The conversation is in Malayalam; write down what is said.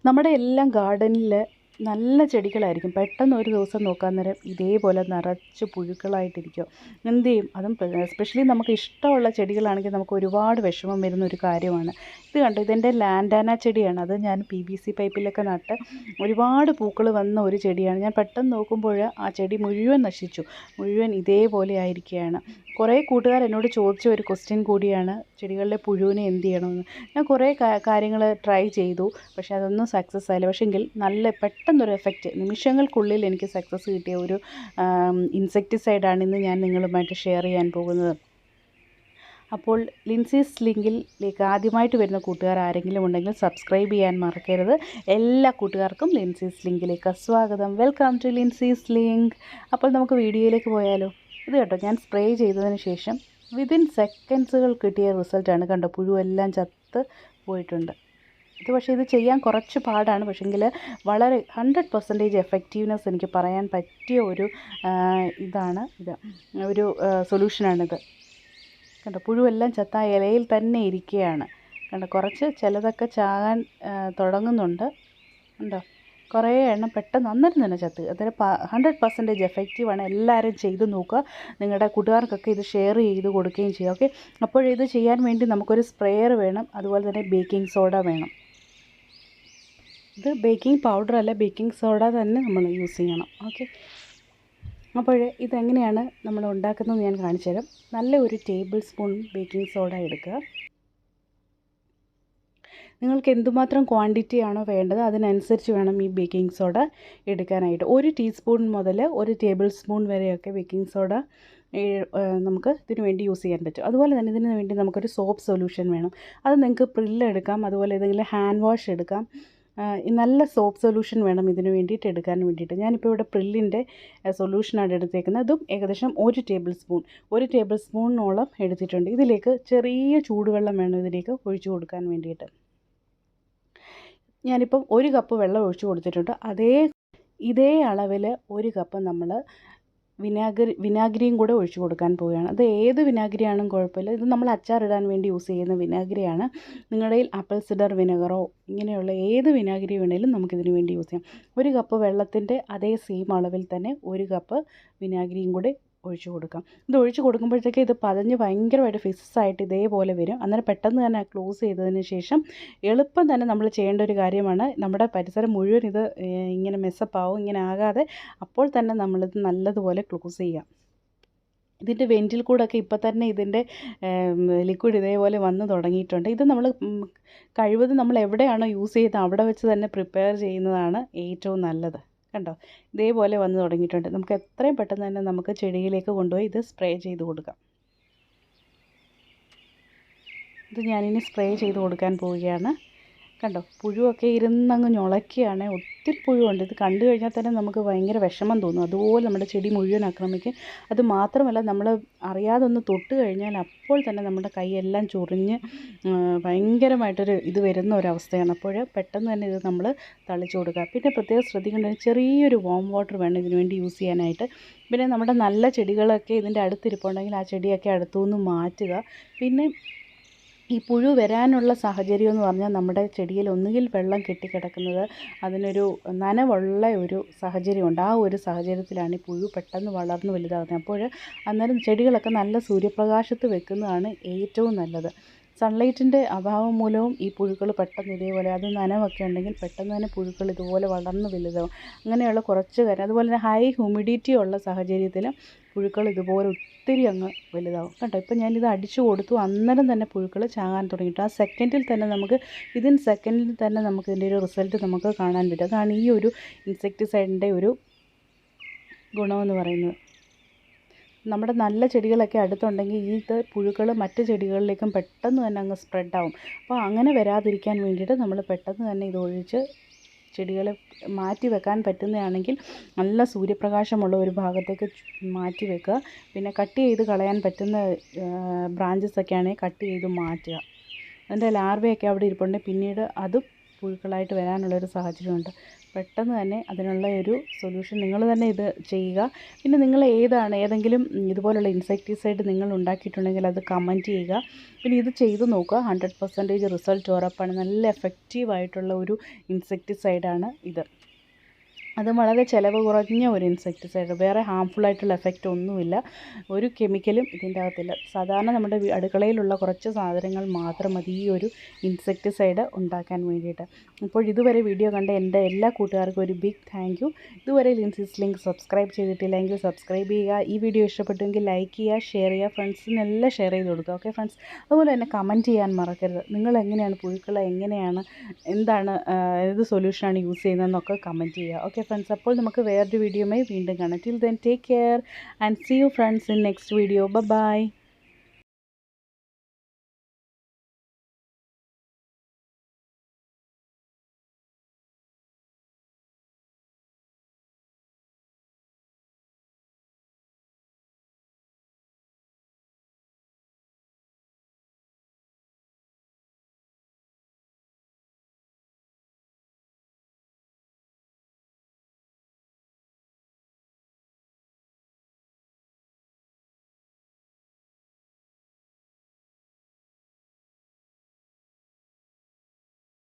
നമ്മുടെ എല്ലാം ഗാർഡനിൽ നല്ല ചെടികളായിരിക്കും. പെട്ടെന്ന് ഒരു ദിവസം നോക്കാൻ നേരം ഇതേപോലെ നിറച്ച് പുഴുക്കളായിട്ടിരിക്കും. എന്ത് ചെയ്യും? അതും എസ്പെഷ്യലി നമുക്ക് ഇഷ്ടമുള്ള ചെടികളാണെങ്കിൽ നമുക്ക് ഒരുപാട് വിഷമം വരുന്ന ഒരു കാര്യമാണ്. ഇത് കണ്ടോ, ഇതെൻ്റെ ലാൻഡാന ചെടിയാണ്. അത് ഞാൻ PVC പൈപ്പിലൊക്കെ നട്ട് ഒരുപാട് പൂക്കൾ വന്ന ഒരു ചെടിയാണ്. ഞാൻ പെട്ടെന്ന് നോക്കുമ്പോൾ ആ ചെടി മുഴുവൻ നശിച്ചു. മുഴുവൻ ഇതേപോലെ ആയിരിക്കുകയാണ്. കുറേ കൂട്ടുകാർ എന്നോട് ചോദിച്ച ഒരു ക്വസ്റ്റ്യൻ കൂടിയാണ്, ചെടികളിലെ പുഴുവിനെ എന്ത് ചെയ്യണമെന്ന്. ഞാൻ കുറേ കാര്യങ്ങൾ ട്രൈ ചെയ്തു, പക്ഷേ അതൊന്നും സക്സസ് ആയില്ല. പക്ഷേങ്കിൽ നല്ല പെട്ടെന്നൊരു എഫക്റ്റ് നിമിഷങ്ങൾക്കുള്ളിൽ എനിക്ക് സക്സസ് കിട്ടിയ ഒരു ഇൻസെക്ടിസൈഡാണ് ഇന്ന് ഞാൻ നിങ്ങളുമായിട്ട് ഷെയർ ചെയ്യാൻ പോകുന്നത്. അപ്പോൾ ലിൻസീസ് ലിങ്കിലേക്ക് ആദ്യമായിട്ട് വരുന്ന കൂട്ടുകാർ ആരെങ്കിലും ഉണ്ടെങ്കിൽ സബ്സ്ക്രൈബ് ചെയ്യാൻ മറക്കരുത്. എല്ലാ കൂട്ടുകാർക്കും ലിൻസീസ് ലിങ്കിലേക്ക് സ്വാഗതം. Welcome to Lincy's link. അപ്പോൾ നമുക്ക് വീഡിയോയിലേക്ക് പോയാലോ? ഇത് കേട്ടോ, ഞാൻ സ്പ്രേ ചെയ്തതിന് ശേഷം വിതിൻ സെക്കൻഡ്സുകൾ കിട്ടിയ റിസൾട്ടാണ്. കണ്ടോ, പുഴുവെല്ലാം ചത്ത് പോയിട്ടുണ്ട്. പക്ഷേ ഇത് ചെയ്യാൻ കുറച്ച് പാടാണ്. പക്ഷേങ്കിൽ വളരെ 100% എഫക്റ്റീവ്നെസ് എനിക്ക് പറയാൻ പറ്റിയ ഒരു ഒരു സൊല്യൂഷനാണിത്. കണ്ടോ, പുഴുവെല്ലാം ചത്ത ആ ഇലയിൽ തന്നെ ഇരിക്കുകയാണ്. കണ്ടോ, കുറച്ച് ചിലതൊക്കെ ചാകാൻ തുടങ്ങുന്നുണ്ട്. കണ്ടോ, കുറേ എണ്ണം പെട്ടെന്ന് അന്നേരം തന്നെ ചത്ത്. അതായത് 100% എഫക്റ്റീവാണ്. എല്ലാവരും ചെയ്ത് നോക്കുക. നിങ്ങളുടെ കൂട്ടുകാർക്കൊക്കെ ഇത് ഷെയർ ചെയ്ത് കൊടുക്കുകയും ചെയ്യുക. ഓക്കെ, അപ്പോൾ ഇത് ചെയ്യാൻ വേണ്ടി നമുക്കൊരു സ്പ്രേയർ വേണം. അതുപോലെ തന്നെ ബേക്കിംഗ് സോഡ വേണം. ഇത് ബേക്കിംഗ് പൗഡർ അല്ല, ബേക്കിംഗ് സോഡ തന്നെ നമ്മൾ യൂസ് ചെയ്യണം. ഓക്കെ, അപ്പോൾ ഇതെങ്ങനെയാണ് നമ്മൾ ഉണ്ടാക്കുന്നത് ഞാൻ കാണിച്ചു തരാം. നല്ല ഒരു ടേബിൾ സ്പൂൺ ബേക്കിംഗ് സോഡ എടുക്കുക. നിങ്ങൾക്ക് എന്തുമാത്രം ക്വാണ്ടിറ്റി ആണോ വേണ്ടത് അതിനനുസരിച്ച് വേണം ഈ ബേക്കിംഗ് സോഡ എടുക്കാനായിട്ട്. 1 ടീസ്പൂൺ മുതൽ 1 ടേബിൾ സ്പൂൺ വരെയൊക്കെ ബേക്കിംഗ് സോഡ നമുക്ക് ഇതിനു വേണ്ടി യൂസ് ചെയ്യാൻ പറ്റും. അതുപോലെ തന്നെ ഇതിന് വേണ്ടി നമുക്കൊരു സോപ്പ് സൊല്യൂഷൻ വേണം. അത് നിങ്ങൾക്ക് പ്രില്ല് എടുക്കാം, അതുപോലെ ഏതെങ്കിലും ഹാൻഡ് വാഷ് എടുക്കാം. നല്ല സോപ്പ് സൊല്യൂഷൻ വേണം ഇതിന് വേണ്ടിയിട്ട് എടുക്കാൻ വേണ്ടിയിട്ട്. ഞാനിപ്പോൾ ഇവിടെ പ്രില്ലിൻ്റെ സൊല്യൂഷനാണ് എടുത്തേക്കുന്നത്. അതും ഏകദേശം 1 ടേബിൾ സ്പൂണോളം എടുത്തിട്ടുണ്ട്. ഇതിലേക്ക് ചെറിയ ചൂടുവെള്ളം വേണം ഇതിലേക്ക് ഒഴിച്ചു കൊടുക്കാൻ വേണ്ടിയിട്ട്. ഞാനിപ്പം 1 കപ്പ് വെള്ളം ഒഴിച്ചു കൊടുത്തിട്ടുണ്ട്. ഇതേ അളവിൽ 1 കപ്പ് നമ്മൾ വിനാഗിരിയും കൂടെ ഒഴിച്ചു കൊടുക്കാൻ പോവുകയാണ്. അത് ഏത് വിനാഗിരിയാണെങ്കിലും കുഴപ്പമില്ല. ഇത് നമ്മൾ അച്ചാറിടാൻ വേണ്ടി യൂസ് ചെയ്യുന്ന വിനാഗിരിയാണ്. നിങ്ങളുടെ കയ്യിൽ ആപ്പിൾ സിഡർ വിനെഗറോ ഇങ്ങനെയുള്ള ഏത് വിനാഗിരി വേണമെങ്കിലും നമുക്കിതിന് വേണ്ടി യൂസ് ചെയ്യാം. 1 കപ്പ് വെള്ളത്തിൻ്റെ അതേ സെയിം അളവിൽ തന്നെ 1 കപ്പ് വിനാഗിരിയും കൂടെ ഒഴിച്ചു കൊടുക്കാം. ഇത് ഒഴിച്ച് കൊടുക്കുമ്പോഴത്തേക്ക് ഇത് പതഞ്ഞ് ഭയങ്കരമായിട്ട് ഫിസ്സായിട്ട് ഇതേപോലെ വരും. അന്നേരം പെട്ടെന്ന് തന്നെ ക്ലോസ് ചെയ്തതിന് ശേഷം എളുപ്പം തന്നെ നമ്മൾ ചെയ്യേണ്ട ഒരു കാര്യമാണ്. നമ്മുടെ പരിസരം മുഴുവൻ ഇത് ഇങ്ങനെ മെസ്സപ്പാവും. ഇങ്ങനെ ആകാതെ അപ്പോൾ തന്നെ നമ്മളിത് നല്ലതുപോലെ ക്ലോസ് ചെയ്യുക. ഇതിൻ്റെ വെൻറ്റിൽ കൂടെയൊക്കെ ഇപ്പോൾ തന്നെ ഇതിൻ്റെ ലിക്വിഡ് ഇതേപോലെ വന്ന് തുടങ്ങിയിട്ടുണ്ട്. ഇത് നമ്മൾ കഴിവതും നമ്മൾ എവിടെയാണോ യൂസ് ചെയ്യുന്നത് അവിടെ വെച്ച് തന്നെ പ്രിപ്പയർ ചെയ്യുന്നതാണ് ഏറ്റവും നല്ലത്. കണ്ടോ, ഇതേപോലെ വന്ന് തുടങ്ങിയിട്ടുണ്ട്. നമുക്ക് എത്രയും പെട്ടെന്ന് തന്നെ നമുക്ക് ചെടിയിലേക്ക് കൊണ്ടുപോയി ഇത് സ്പ്രേ ചെയ്ത് കൊടുക്കാം. ഇത് ഞാനിനി സ്പ്രേ ചെയ്ത് കൊടുക്കാൻ പോവുകയാണ്. കണ്ടോ, പുഴുവൊക്കെ ഇരുന്നങ്ങ് ഞൊളയ്ക്കുകയാണ്. ഒത്തിരി പുഴുവുണ്ട്. ഇത് കണ്ടു കഴിഞ്ഞാൽ തന്നെ നമുക്ക് ഭയങ്കര വിഷമം തോന്നും. അതുപോലെ നമ്മുടെ ചെടി മുഴുവൻ ആക്രമിക്കും. അത് മാത്രമല്ല, നമ്മൾ അറിയാതെ ഒന്ന് തൊട്ട് കഴിഞ്ഞാൽ അപ്പോൾ തന്നെ നമ്മുടെ കൈയെല്ലാം ചൊറിഞ്ഞ് ഭയങ്കരമായിട്ടൊരു ഇത് വരുന്ന ഒരവസ്ഥയാണ്. അപ്പോൾ പെട്ടെന്ന് തന്നെ ഇത് നമ്മൾ തളിച്ചു കൊടുക്കുക. പിന്നെ പ്രത്യേകം ശ്രദ്ധിക്കേണ്ടത് ചെറിയൊരു വാം വാട്ടർ വേണം ഇതിനു വേണ്ടി യൂസ് ചെയ്യാനായിട്ട്. പിന്നെ നമ്മുടെ നല്ല ചെടികളൊക്കെ ഇതിൻ്റെ അടുത്തിരിപ്പുണ്ടെങ്കിൽ ആ ചെടിയൊക്കെ അടുത്തുനിന്ന് മാറ്റുക. പിന്നെ ഈ പുഴു വരാനുള്ള സാഹചര്യം എന്ന് പറഞ്ഞാൽ നമ്മുടെ ചെടിയിൽ ഒന്നുകിൽ വെള്ളം കെട്ടിക്കിടക്കുന്നത്, അതിനൊരു നനവുള്ള ഒരു സാഹചര്യമുണ്ട്. ആ ഒരു സാഹചര്യത്തിലാണ് ഈ പുഴു പെട്ടെന്ന് വളർന്ന് വലുതാകുന്നത്. അപ്പോൾ അന്നേരം ചെടികളൊക്കെ നല്ല സൂര്യപ്രകാശത്ത് വെക്കുന്നതാണ് ഏറ്റവും നല്ലത്. സൺലൈറ്റിൻ്റെ അഭാവം മൂലവും ഈ പുഴുക്കൾ പെട്ടെന്ന് ഇതേപോലെ, അത് നനവൊക്കെ ഉണ്ടെങ്കിൽ പെട്ടെന്ന് തന്നെ പുഴുക്കൾ ഇതുപോലെ വളർന്ന് വലുതാവും. അങ്ങനെയുള്ള കുറച്ച് കാര്യം. അതുപോലെ തന്നെ ഹൈ ഹ്യൂമിഡിറ്റി ഉള്ള സാഹചര്യത്തിൽ പുഴുക്കൾ ഇതുപോലെ ഒത്തിരി അങ്ങ് വലുതാവും. കേട്ടോ, ഇപ്പം ഞാനിത് അടിച്ചു കൊടുത്തു, അന്നേരം തന്നെ പുഴുക്കൾ ചാകാൻ തുടങ്ങിയിട്ട് ആ സെക്കൻഡിൽ തന്നെ വിതിൻ സെക്കൻഡിൽ തന്നെ നമുക്ക് ഇതിൻ്റെ ഒരു റിസൾട്ട് നമുക്ക് കാണാൻ പറ്റും. അതാണ് ഈ ഒരു ഇൻസെക്ടിസൈഡിൻ്റെ ഒരു ഗുണമെന്ന് പറയുന്നത്. നമ്മുടെ നല്ല ചെടികളൊക്കെ അടുത്തുണ്ടെങ്കിൽ ഇത് പുഴുക്കൾ മറ്റ് ചെടികളിലേക്കും പെട്ടെന്ന് തന്നെ അങ്ങ് സ്പ്രെഡാവും. അപ്പോൾ അങ്ങനെ വരാതിരിക്കാൻ വേണ്ടിയിട്ട് നമ്മൾ പെട്ടെന്ന് തന്നെ ഇതൊഴിച്ച് ചെടികളെ മാറ്റി വെക്കാൻ പറ്റുന്നതാണെങ്കിൽ നല്ല സൂര്യപ്രകാശമുള്ള ഒരു ഭാഗത്തേക്ക് മാറ്റി വെക്കുക. പിന്നെ കട്ട് ചെയ്ത് കളയാൻ പറ്റുന്ന ബ്രാഞ്ചസൊക്കെ ആണെങ്കിൽ കട്ട് ചെയ്ത് മാറ്റുക. അതിൻ്റെ ലാർവയൊക്കെ അവിടെ ഇരിപ്പുണ്ടെങ്കിൽ പിന്നീട് അതും പുഴുക്കളായിട്ട് വരാനുള്ളൊരു സാഹചര്യമുണ്ട്. പെട്ടെന്ന് തന്നെ അതിനുള്ള ഒരു സൊല്യൂഷൻ നിങ്ങൾ തന്നെ ഇത് ചെയ്യുക. പിന്നെ നിങ്ങൾ ഏതെങ്കിലും ഇതുപോലുള്ള ഇൻസെക്ടിസൈഡ് നിങ്ങൾ ഉണ്ടാക്കിയിട്ടുണ്ടെങ്കിൽ അത് കമൻറ്റ് ചെയ്യുക. പിന്നെ ഇത് ചെയ്ത് നോക്കുക. 100% റിസൾട്ട് ഉറപ്പാണ്. നല്ല എഫക്റ്റീവായിട്ടുള്ള ഒരു ഇൻസെക്ടിസൈഡാണ് ഇത്. അത് വളരെ ചിലവ് കുറഞ്ഞ ഒരു ഇൻസെക്ടിസൈഡ്. വേറെ ഹാംഫുൾ ആയിട്ടുള്ള എഫക്റ്റ് ഒന്നുമില്ല. ഒരു കെമിക്കലും ഇതിൻ്റെ അകത്തില്ല. സാധാരണ നമ്മുടെ അടുക്കളയിലുള്ള കുറച്ച് സാധനങ്ങൾ മാത്രം മതി ഈ ഒരു ഇൻസെക്ടിസൈഡ് ഉണ്ടാക്കാൻ വേണ്ടിയിട്ട്. അപ്പോൾ ഇതുവരെ വീഡിയോ കണ്ട എൻ്റെ എല്ലാ കൂട്ടുകാർക്കും ഒരു ബിഗ് താങ്ക് യു. ഇതുവരെ ലിൻസീസ് ലിങ്ക് സബ്സ്ക്രൈബ് ചെയ്തിട്ടില്ലെങ്കിൽ സബ്സ്ക്രൈബ് ചെയ്യുക. ഈ വീഡിയോ ഇഷ്ടപ്പെട്ടെങ്കിൽ ലൈക്ക് ചെയ്യുക, ഷെയർ ചെയ്യുക, ഫ്രണ്ട്സിനെല്ലാം ഷെയർ ചെയ്ത് കൊടുക്കുക. Okay friends. അതുപോലെ തന്നെ കമൻറ്റ് ചെയ്യാൻ മറക്കരുത്. നിങ്ങൾ എങ്ങനെയാണ് പുഴുക്കളെ എന്താണ് ഏത് സൊല്യൂഷനാണ് യൂസ് ചെയ്യുന്നതെന്നൊക്കെ കമൻറ്റ് ചെയ്യുക. Okay friends. അപ്പോൾ നമുക്ക് വേറൊരു വീഡിയോയുമായി വീണ്ടും കാണാം. Till then take care and see you friends in next video. By.